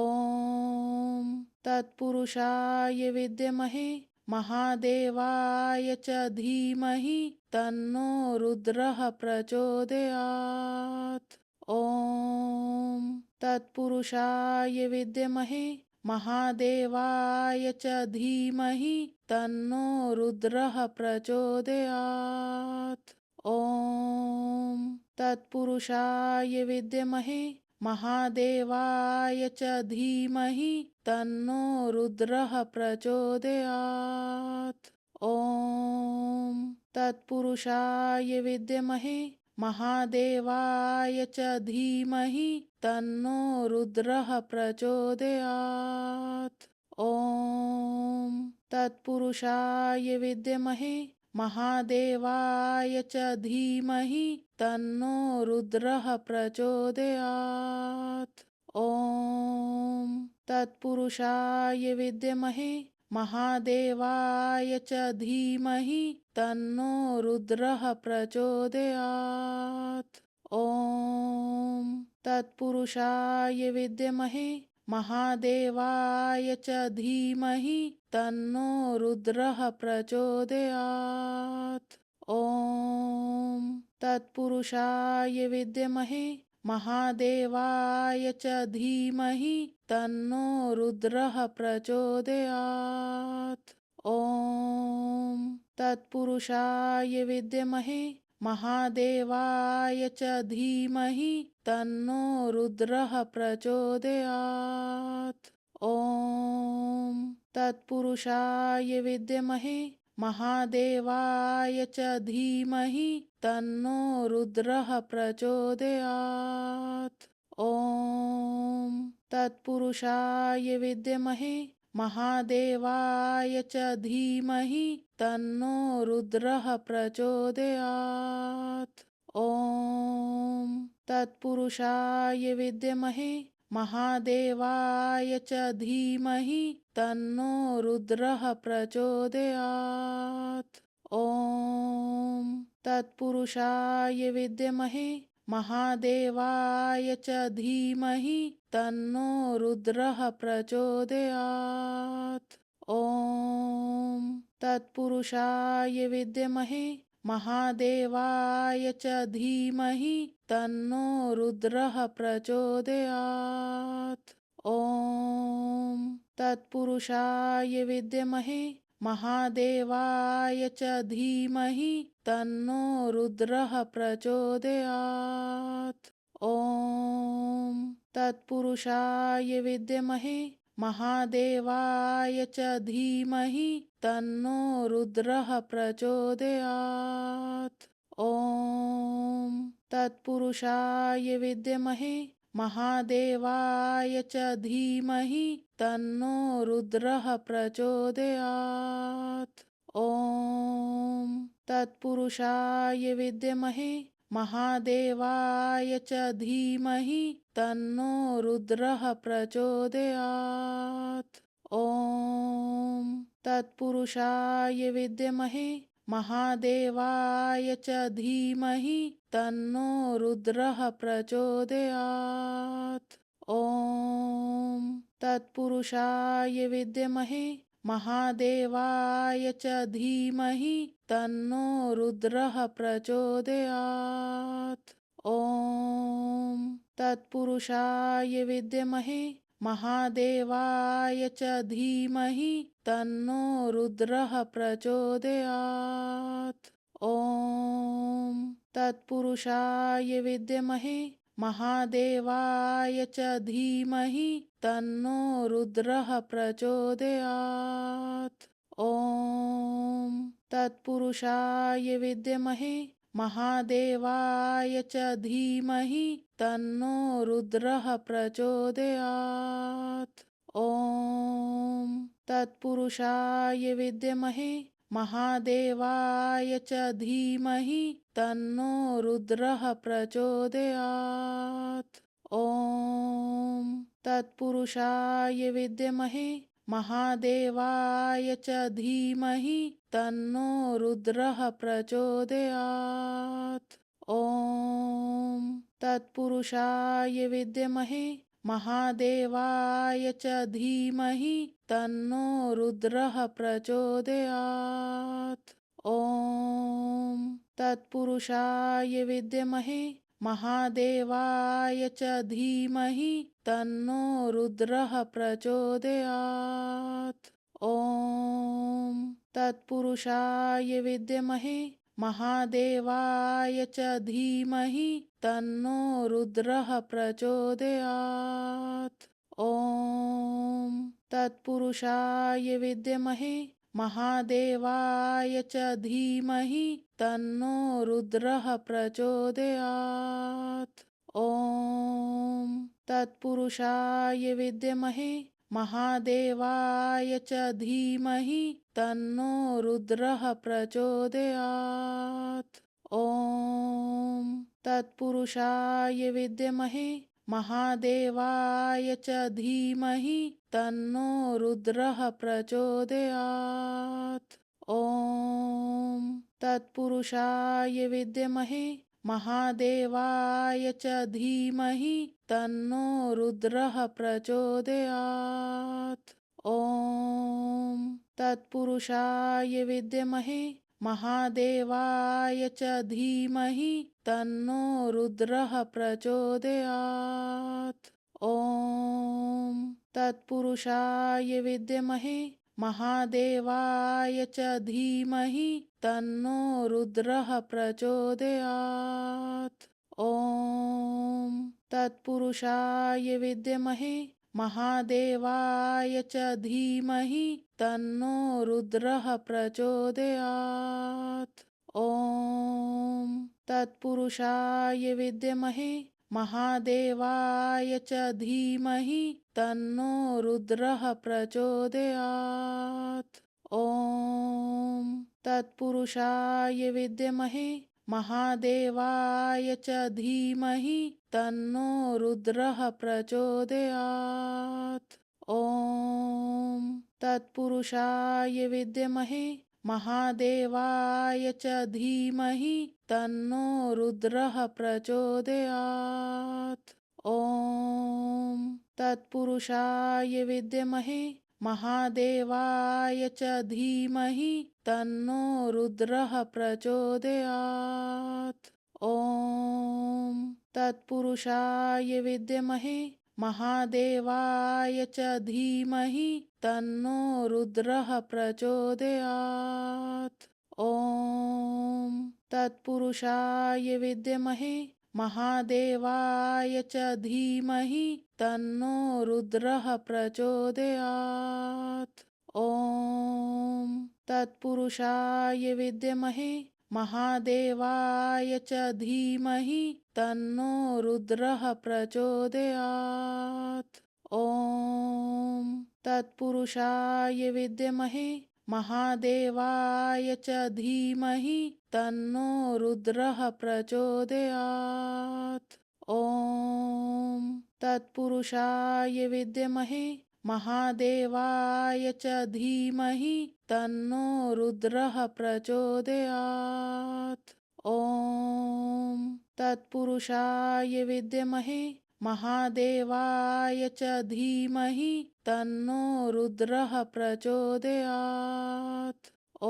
तत्पुरुषाय विद्महे महादेवाय च धीमहि तन्नो रुद्रः प्रचोदयात्। ॐ तत्पुरुषाय विद्महे महादेवाय च धीमहि तन्नो रुद्रः प्रचोदयात्। ॐ तत्पुरुषाय विद्महे महादेवाय च धीमहि तन्नो रुद्रः प्रचोदयात्। ॐ तत्पुरुषाय विद्महे महादेवाय च धीमहि तन्नो रुद्रः प्रचोदयात्। ॐ तत्पुरुषाय विद्महे महादेवाय च धीमहि तन्नो रुद्रः प्रचोदयात्। ॐ तत्पुरुषाय विद्महे महादेवाय च धीमहि तन्नो रुद्रः प्रचोदयात्। ॐ तत्पुरुषाय विद्महे महादेवाय च धीमहि तन्नो रुद्रः प्रचोदयात्। ॐ तत्पुरुषाय विद्महे महादेवाय च धीमहि तन्नो रुद्रः प्रचोदयात्। ॐ तत्पुरुषाय विद्महे महादेवाय च धीमहि तन्नो रुद्रः प्रचोदयात्। ॐ तत्पुरुषाय विद्महे महादेवाय च धीमहि तन्नो रुद्रः प्रचोदयात्। ॐ तत्पुरुषाय विद्महे महादेवाय च धीमहि तन्नो रुद्रः प्रचोदयात्। ॐ तत्पुरुषाय विद्महे महादेवाय च धीमहि तन्नो रुद्रः प्रचोदयात्। ॐ तत्पुरुषाय विद्महे महादेवाय च धीमहि तन्नो रुद्रः प्रचोदयात्। ॐ तत्पुरुषाय विद्महे महादेवाय च धीमहि तन्नो रुद्रः प्रचोदयात्। ॐ तत्पुरुषाय विद्महे महादेवाय च धीमहि तन्नो रुद्रः प्रचोदयात्। ॐ तत्पुरुषाय विद्महे महादेवाय च धीमहि तन्नो रुद्रः प्रचोदयात्। ॐ तत्पुरुषाय विद्महे महादेवाय च धीमहि तन्नो रुद्रः प्रचोदयात्। ॐ तत्पुरुषाय विद्महे महादेवाय च धीमहि तन्नो रुद्रः प्रचोदयात्। ॐ तत्पुरुषाय विद्महे महादेवाय च धीमहि तन्नो रुद्रः प्रचोदयात्। ॐ तत्पुरुषाय विद्महे महादेवाय च धीमहि तन्नो रुद्रः प्रचोदयात्। ॐ तत्पुरुषाय विद्महे महादेवाय च धीमहि तन्नो रुद्रः प्रचोदयात्। ॐ तत्पुरुषाय विद्महे महादेवाय च धीमहि तन्नो रुद्रः प्रचोदयात्। ॐ तत्पुरुषाय विद्महे महादेवाय च धीमहि तन्नो रुद्रः प्रचोदयात्। ॐ तत्पुरुषाय विद्महे महादेवाय च धीमहि तन्नो रुद्रः प्रचोदयात्। ॐ तत्पुरुषाय विद्महे महादेवाय च धीमहि तन्नो रुद्रः प्रचोदयात्। ॐ तत्पुरुषाय विद्महे महादेवाय च धीमहि तन्नो रुद्रः प्रचोदयात्। ॐ तत्पुरुषाय विद्महे महादेवाय च धीमहि तन्नो रुद्रः प्रचोदयात्। ॐ तत्पुरुषाय विद्महे महादेवाय च धीमहि तन्नो रुद्रः प्रचोदयात्। ॐ तत्पुरुषाय विद्महे महादेवाय च धीमहि तन्नो रुद्रः प्रचोदयात्। ॐ तत्पुरुषाय विद्महे महादेवाय च धीमहि तन्नो रुद्रः प्रचोदयात्। ॐ तत्पुरुषाय विद्महे महादेवाय च धीमहि तन्नो रुद्रः प्रचोदयात्। ॐ तत्पुरुषाय विद्महे महादेवाय च धीमहि तन्नो रुद्रः प्रचोदयात्। ॐ तत्पुरुषाय विद्महे महादेवाय च धीमहि तन्नो रुद्रः प्रचोदयात्। ॐ तत्पुरुषाय विद्महे महादेवाय च धीमहि तन्नो रुद्रः प्रचोदयात्। ॐ तत्पुरुषाय विद्महे महादेवाय च धीमहि तन्नो रुद्रः प्रचोदयात्। ॐ तत्पुरुषाय विद्महे महादेवाय च धीमहि तन्नो रुद्रः प्रचोदयात्। ॐ तत्पुरुषाय विद्महे महादेवाय च धीमहि तन्नो रुद्रः प्रचोदयात्। ॐ तत्पुरुषाय विद्महे महादेवाय च धीमहि तन्नो रुद्रः प्रचोदयात्। ॐ तत्पुरुषाय विद्महे महादेवाय च धीमहि तन्नो रुद्रः प्रचोदयात्। ॐ तत्पुरुषाय विद्महे महादेवाय च धीमहि तन्नो रुद्रः प्रचोदयात्। ॐ तत्पुरुषाय विद्महे महादेवाय च धीमहि तन्नो रुद्रः प्रचोदयात्। ॐ तत्पुरुषाय विद्महे महादेवाय च धीमहि तन्नो रुद्रः प्रचोदयात्। ॐ तत्पुरुषाय विद्महे महादेवाय च धीमहि तन्नो रुद्रः प्रचोदयात्। ॐ तत्पुरुषाय विद्महे महादेवाय च धीमहि तन्नो रुद्रः प्रचोदयात्। ॐ तत्पुरुषाय विद्महे महादेवाय च धीमहि तन्नो रुद्रः प्रचोदयात्। ॐ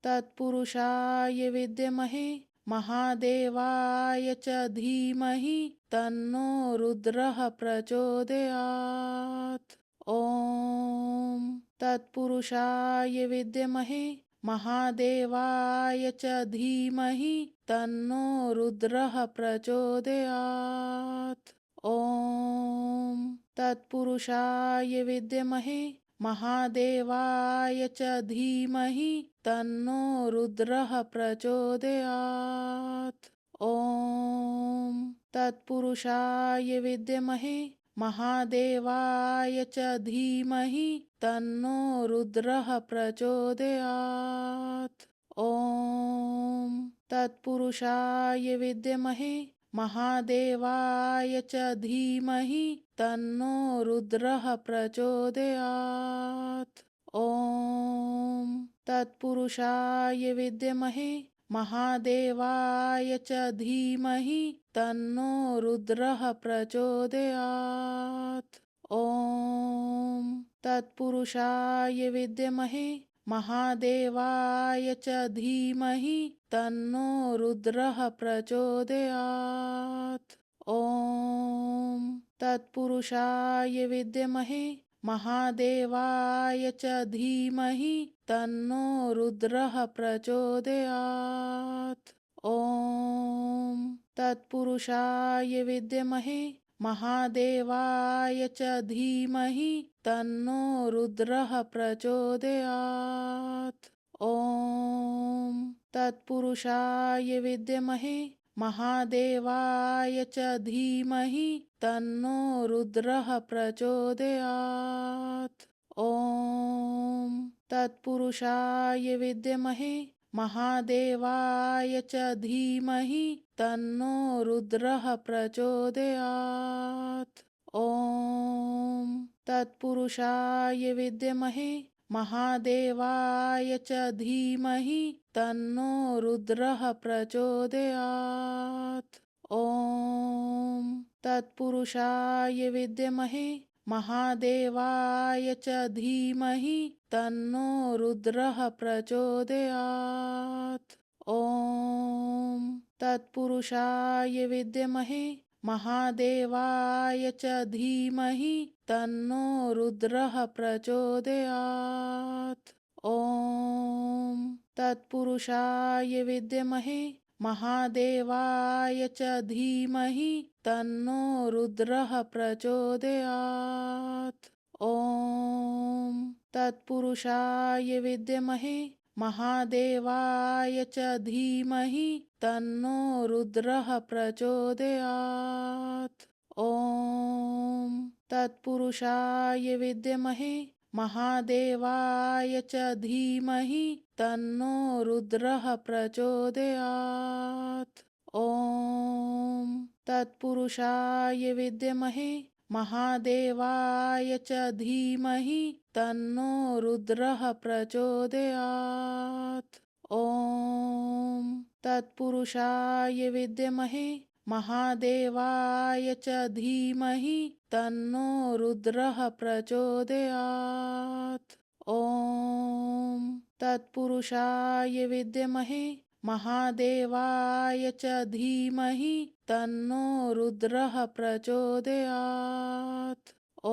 तत्पुरुषाय विद्महे महादेवाय च धीमहि तन्नो रुद्रः प्रचोदयात्। ॐ तत्पुरुषाय विद्महे महादेवाय च धीमहि तन्नो रुद्रः प्रचोदयात्। ॐ तत्पुरुषाय विद्महे महादेवाय च धीमहि तन्नो रुद्रः प्रचोदयात्। ॐ तत्पुरुषाय विद्महे महादेवाय च धीमहि तन्नो रुद्रः प्रचोदयात्। ॐ तत्पुरुषाय विद्महे महादेवाय च धीमहि तन्नो रुद्रः प्रचोदयात्। ॐ तत्पुरुषाय विद्महे महादेवाय च धीमहि तन्नो रुद्रः प्रचोदयात्। ॐ तत्पुरुषाय विद्महे महादेवाय च धीमहि तन्नो रुद्रः प्रचोदयात्। ॐ तत्पुरुषाय विद्महे महादेवाय च धीमहि तन्नो रुद्रः प्रचोदयात्। ॐ तत्पुरुषाय विद्महे महादेवाय च धीमहि तन्नो रुद्रः प्रचोदयात्। ॐ तत्पुरुषाय विद्महे महादेवाय च धीमहि तन्नो रुद्रः प्रचोदयात्। ॐ तत्पुरुषाय विद्महे महादेवाय च धीमहि तन्नो रुद्रः प्रचोदयात्। ॐ तत्पुरुषाय विद्महे महादेवाय च धीमहि तन्नो रुद्रः प्रचोदयात्। ॐ तत्पुरुषाय विद्महे महादेवाय च धीमहि तन्नो रुद्रः प्रचोदयात्। ॐ तत्पुरुषाय विद्महे महादेवाय च धीमहि तन्नो रुद्रः प्रचोदयात्। ॐ तत्पुरुषाय विद्महे महादेवाय च धीमहि तन्नो रुद्रः प्रचोदयात्। ॐ तत्पुरुषाय विद्महे महादेवाय च धीमहि तन्नो रुद्रः प्रचोदयात्। ॐ तत्पुरुषाय विद्महे महादेवाय च धीमहि तन्नो रुद्रः प्रचोदयात्। ॐ तत्पुरुषाय विद्महे महादेवाय च धीमहि तन्नो रुद्रः प्रचोदयात्। ॐ तत्पुरुषाय विद्महे महादेवाय च धीमहि तन्नो रुद्रः प्रचोदयात्। ॐ तत्पुरुषाय विद्महे महादेवाय च धीमहि तन्नो रुद्रः प्रचोदयात्। ॐ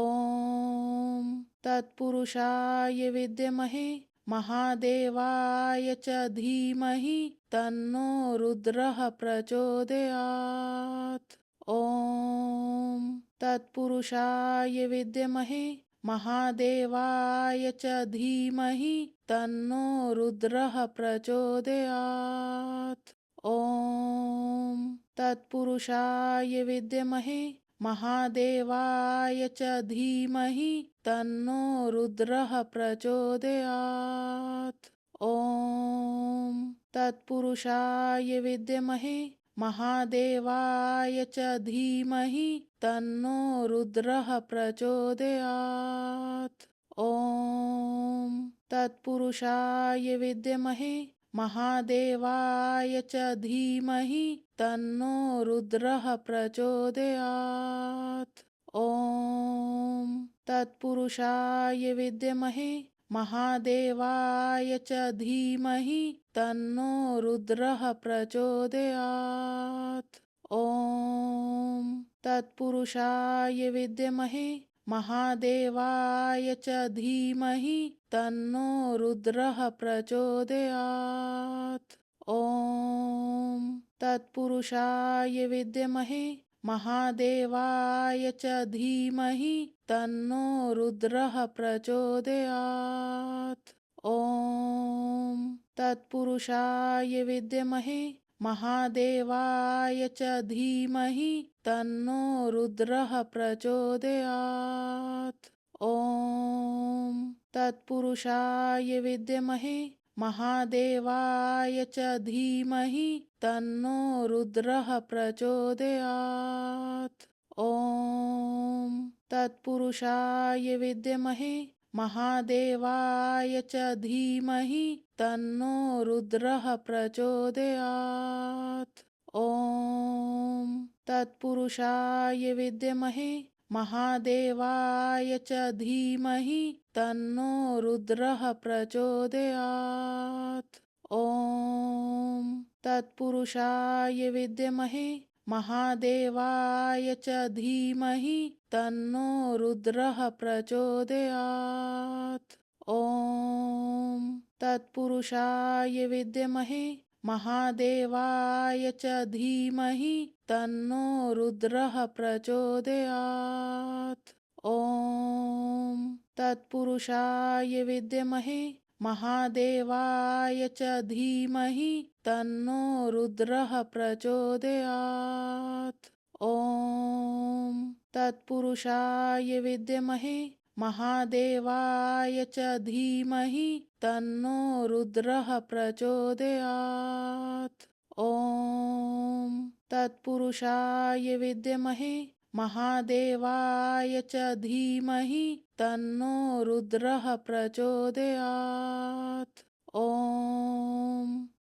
तत्पुरुषाय विद्महे महादेवाय च धीमहि तन्नो रुद्रः प्रचोदयात्। ॐ तत्पुरुषाय विद्महे महादेवाय च धीमहि तन्नो रुद्रः प्रचोदयात्। ॐ तत्पुरुषाय विद्महे महादेवाय च धीमहि तन्नो रुद्रः प्रचोदयात्। ॐ तत्पुरुषाय विद्महे महादेवाय च धीमहि तन्नो रुद्रः प्रचोदयात्। ॐ तत्पुरुषाय विद्महे महादेवाय च धीमहि तन्नो रुद्रः प्रचोदयात्। ॐ तत्पुरुषाय विद्महे महादेवाय च धीमहि तन्नो रुद्रः प्रचोदयात्। ॐ तत्पुरुषाय विद्महे महादेवाय च धीमहि तन्नो रुद्रः प्रचोदयात्। ॐ तत्पुरुषाय विद्महे महादेवाय च धीमहि तन्नो रुद्रः प्रचोदयात्। ॐ तत्पुरुषाय विद्महे महादेवाय च धीमहि तन्नो रुद्रः प्रचोदयात्। ॐ तत्पुरुषाय विद्महे महादेवाय च धीमहि तन्नो रुद्रः प्रचोदयात्। ॐ तत्पुरुषाय विद्महे महादेवाय च धीमहि तन्नो रुद्रः प्रचोदयात्। ॐ तत्पुरुषाय विद्महे महादेवाय च धीमहि तन्नो रुद्रः प्रचोदयात्। ॐ तत्पुरुषाय विद्महे महादेवाय च धीमहि तन्नो रुद्रः प्रचोदयात्। ॐ तत्पुरुषाय विद्महे महादेवाय च धीमहि तन्नो रुद्रः प्रचोदयात्। ॐ तत्पुरुषाय विद्महे महादेवाय च धीमहि तन्नो रुद्रः प्रचोदयात्। ॐ तत्पुरुषाय विद्महे महादेवाय च धीमहि तन्नो रुद्रः प्रचोदयात्। ॐ तत्पुरुषाय विद्महे महादेवाय च धीमहि तन्नो रुद्रः प्रचोदयात्। ॐ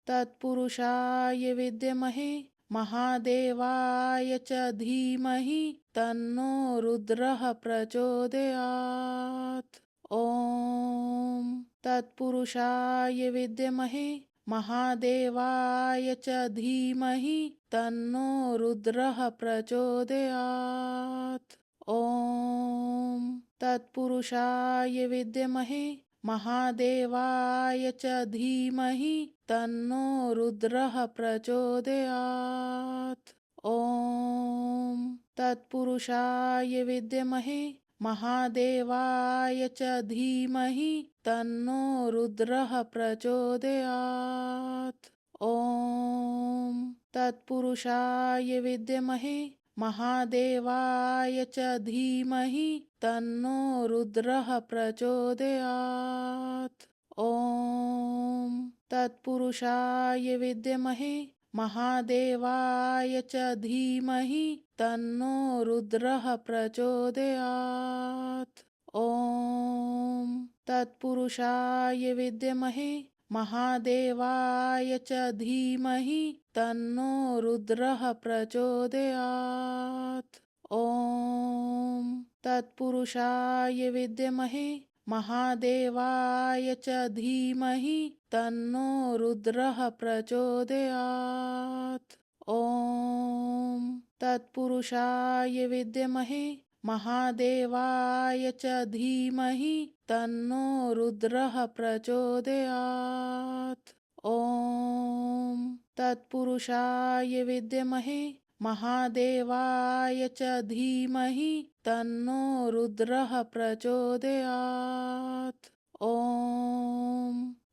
तत्पुरुषाय विद्महे महादेवाय च धीमहि तन्नो रुद्रः प्रचोदयात्। ॐ तत्पुरुषाय विद्महे महादेवाय च धीमहि तन्नो रुद्रः प्रचोदयात्। ॐ तत्पुरुषाय विद्महे महादेवाय च धीमहि तन्नो रुद्रः प्रचोदयात्। ॐ तत्पुरुषाय विद्महे महादेवाय च धीमहि तन्नो रुद्रः प्रचोदयात्। ॐ तत्पुरुषाय विद्महे महादेवाय च धीमहि तन्नो रुद्रः प्रचोदयात्। ॐ तत्पुरुषाय विद्महे महादेवाय च धीमहि तन्नो रुद्रः प्रचोदयात्। ॐ तत्पुरुषाय विद्महे महादेवाय च धीमहि तन्नो रुद्रः प्रचोदयात्। ॐ तत्पुरुषाय विद्महे महादेवाय च धीमहि तन्नो रुद्रः प्रचोदयात्। ॐ तत्पुरुषाय विद्महे महादेवाय च धीमहि तन्नो रुद्रः प्रचोदयात्। ॐ तत्पुरुषाय विद्महे महादेवाय च धीमहि तन्नो रुद्रः प्रचोदयात्। ॐ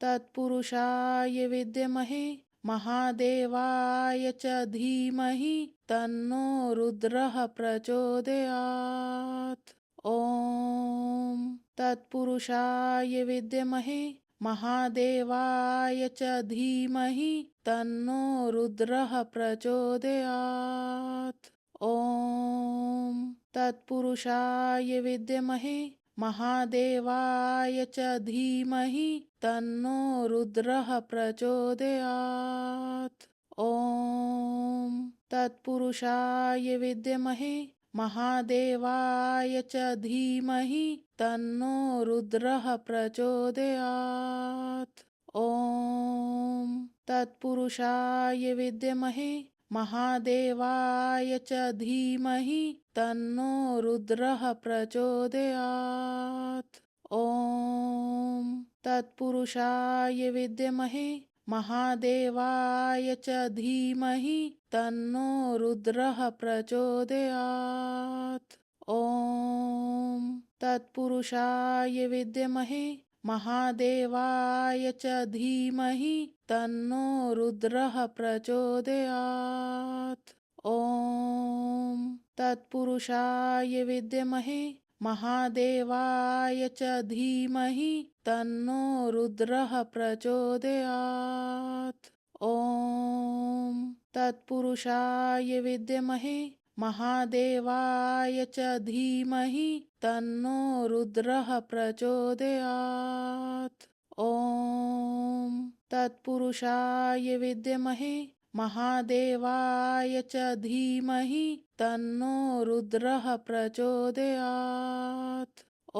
तत्पुरुषाय विद्महे महादेवाय च धीमहि तन्नो रुद्रः प्रचोदयात्। ॐ तत्पुरुषाय विद्महे महादेवाय च धीमहि तन्नो रुद्रः प्रचोदयात्। ॐ तत्पुरुषाय विद्महे महादेवाय च धीमहि तन्नो रुद्रः प्रचोदयात्। ॐ तत्पुरुषाय विद्महे महादेवाय च धीमहि तन्नो रुद्रः प्रचोदयात्। ॐ तत्पुरुषाय विद्महे महादेवाय च धीमहि तन्नो रुद्रः प्रचोदयात्। ॐ तत्पुरुषाय विद्महे महादेवाय च धीमहि तन्नो रुद्रः प्रचोदयात्। ॐ तत्पुरुषाय विद्महे महादेवाय च धीमहि तन्नो रुद्रः प्रचोदयात्। ॐ तत्पुरुषाय विद्महे महादेवाय च धीमहि तन्नो रुद्रः प्रचोदयात्। ॐ तत्पुरुषाय विद्महे महादेवाय च धीमहि तन्नो रुद्रः प्रचोदयात्। ॐ तत्पुरुषाय विद्महे महादेवाय च धीमहि तन्नो रुद्रः प्रचोदयात्। ॐ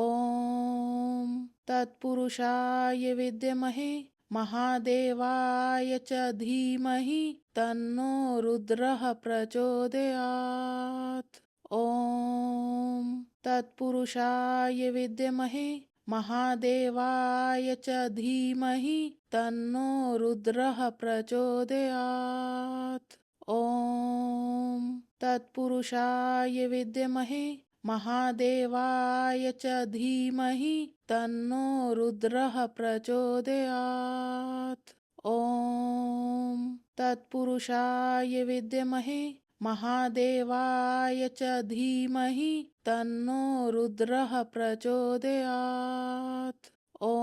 तत्पुरुषाय विद्महे महादेवाय च धीमहि तन्नो रुद्रः प्रचोदयात्। ॐ तत्पुरुषाय विद्महे महादेवाय च धीमहि तन्नो रुद्रः प्रचोदयात्। ॐ तत्पुरुषाय विद्महे महादेवाय च धीमहि तन्नो रुद्रः प्रचोदयात्। ॐ तत्पुरुषाय विद्महे महादेवाय च धीमहि तन्नो रुद्रः प्रचोदयात्। ॐ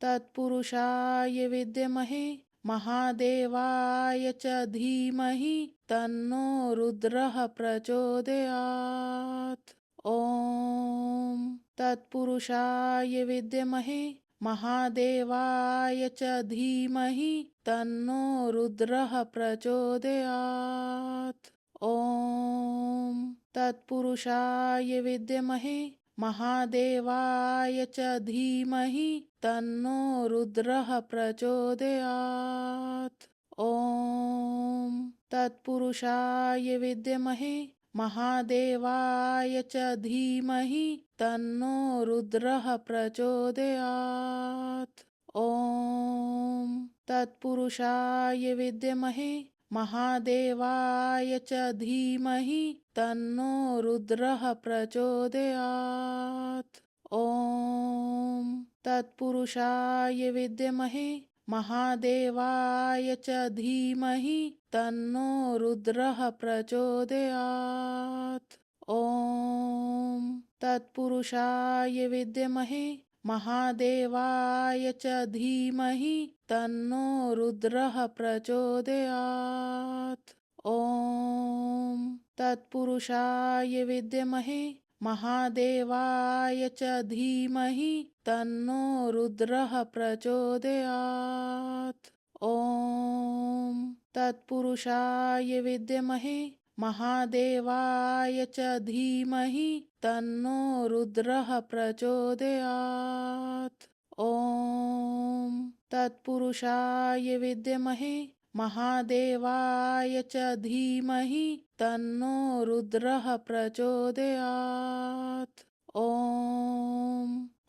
तत्पुरुषाय विद्महे महादेवाय च धीमहि तन्नो रुद्रः प्रचोदयात्। ॐ तत्पुरुषाय विद्महे महादेवाय च धीमहि तन्नो रुद्रः प्रचोदयात्। ॐ तत्पुरुषाय विद्महे महादेवाय च धीमहि तन्नो रुद्रः प्रचोदयात्। ॐ तत्पुरुषाय विद्महे महादेवाय च धीमहि तन्नो रुद्रः प्रचोदयात्। ॐ तत्पुरुषाय विद्महे महादेवाय च धीमहि तन्नो रुद्रः प्रचोदयात्। ॐ तत्पुरुषाय विद्महे महादेवाय च धीमहि तन्नो रुद्रः प्रचोदयात्। ॐ तत्पुरुषाय विद्महे महादेवाय च धीमहि तन्नो रुद्रः प्रचोदयात्। ॐ तत्पुरुषाय विद्महे महादेवाय च धीमहि तन्नो रुद्रः प्रचोदयात्। ॐ तत्पुरुषाय विद्महे महादेवाय च धीमहि तन्नो रुद्रः प्रचोदयात्। ॐ तत्पुरुषाय विद्महे महादेवाय च धीमहि तन्नो रुद्रः प्रचोदयात्। ॐ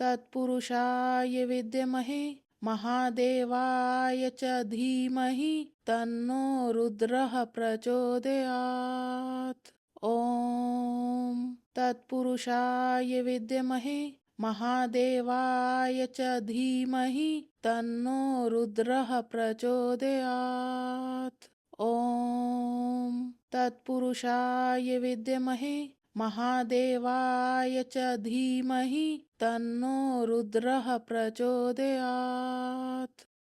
तत्पुरुषाय विद्महे महादेवाय च धीमहि तन्नो रुद्रः प्रचोदयात्। ॐ तत्पुरुषाय विद्महे महादेवाय च धीमहि तन्नो रुद्रः प्रचोदयात्। ॐ तत्पुरुषाय विद्महे महादेवाय च धीमहि तन्नो रुद्रः प्रचोदयात्।